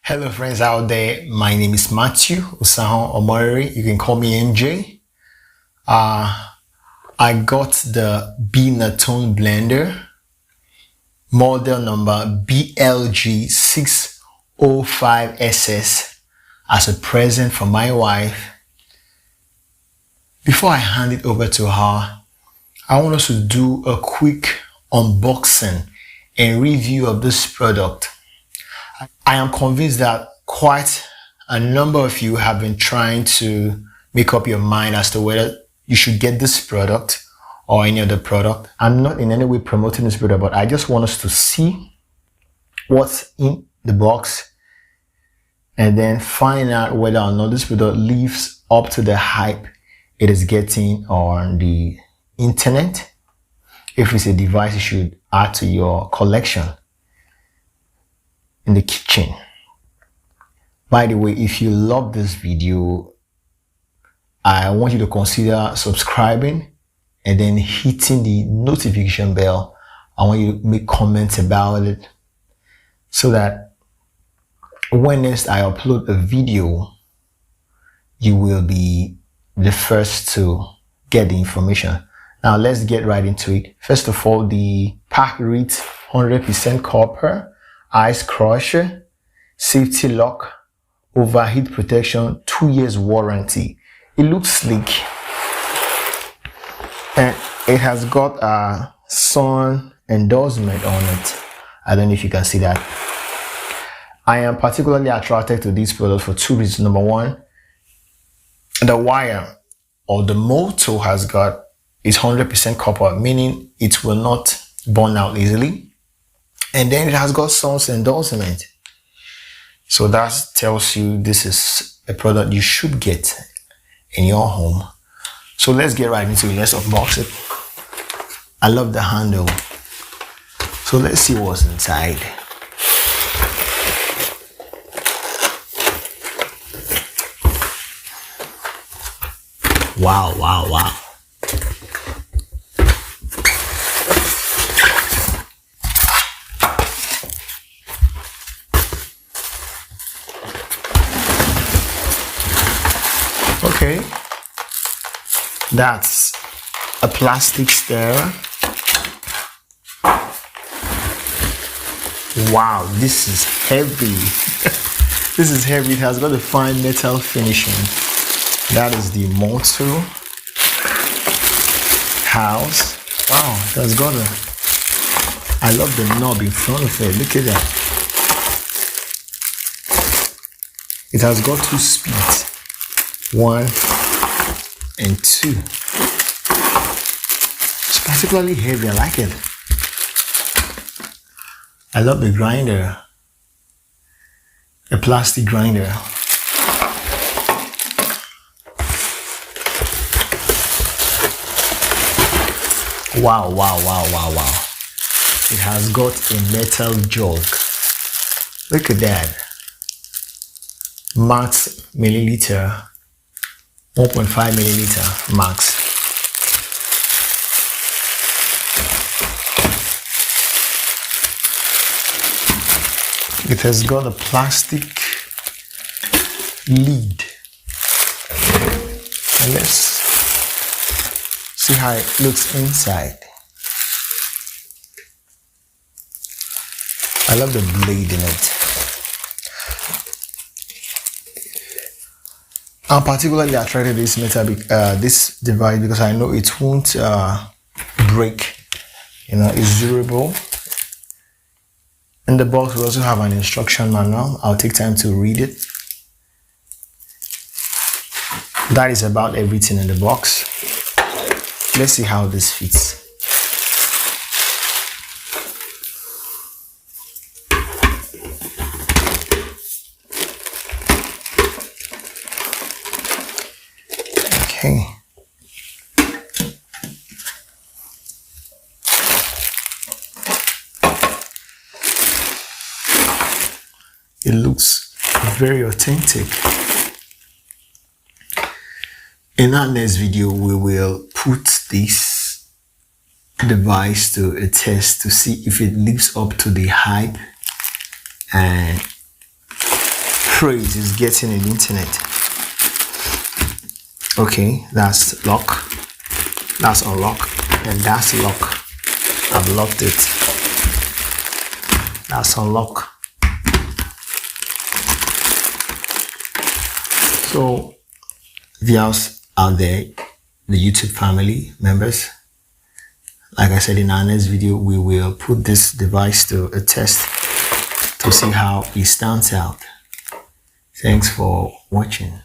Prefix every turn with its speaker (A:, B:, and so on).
A: Hello friends out there, my name is Matthew Usahon Omori. You can call me MJ. I got the Binatone blender, model number BLG605SS as a present from my wife. Before I hand it over to her, I want us to do a quick unboxing and review of this product. I am convinced that quite a number of you have been trying to make up your mind as to whether you should get this product or any other product. I'm not in any way promoting this product, but I just want us to see what's in the box and then find out whether or not this product lives up to the hype it is getting on the internet. If it's a device you should add to your collection in the kitchen. By the way, if you love this video, I want you to consider subscribing and then hitting the notification bell. I want you to make comments about it so that when next I upload a video, you will be the first to get the information. Now let's get right into it. First of all, the pack reads 100% copper, ice crusher, safety lock, overheat protection, 2 years warranty. It looks sleek and it has got a sun endorsement on it. I don't know if you can see that. I am particularly attracted to this product for two reasons. Number one, the wire or the motor is 100% copper, meaning it will not burn out easily. And then it has got sun's endorsement. So that tells you this is a product you should get in your home. So let's get right into it. Let's unbox it. I love the handle. So let's see what's inside. Wow, wow, wow. Okay, that's a plastic stirrer. Wow, this is heavy. This is heavy. It has got a fine metal finishing. That is the motor house. Wow, that's got I love the knob in front of it. Look at that. It has got 2 speeds. 1 and 2. It's particularly heavy. I like it. I love the grinder. A plastic grinder. Wow, wow, wow, wow, wow. It has got a metal jug. Look at that. Max milliliter. 1.5 milliliter max. It has got a plastic lid. And let's see how it looks inside. I love the blade in it. I'm particularly attracted to this this device because I know it won't break. You know, it's durable. In the box, we also have an instruction manual. I'll take time to read it. That is about everything in the box. Let's see how this fits. Okay. It looks very authentic. In our next video, we will put this device to a test to see if it lives up to the hype and phrase is getting an internet. Okay, that's lock, that's unlock, and that's lock. I've locked it. That's unlock. So viewers out there, the YouTube family members, like I said, in our next video we will put this device to a test to see how it stands out. Thanks for watching.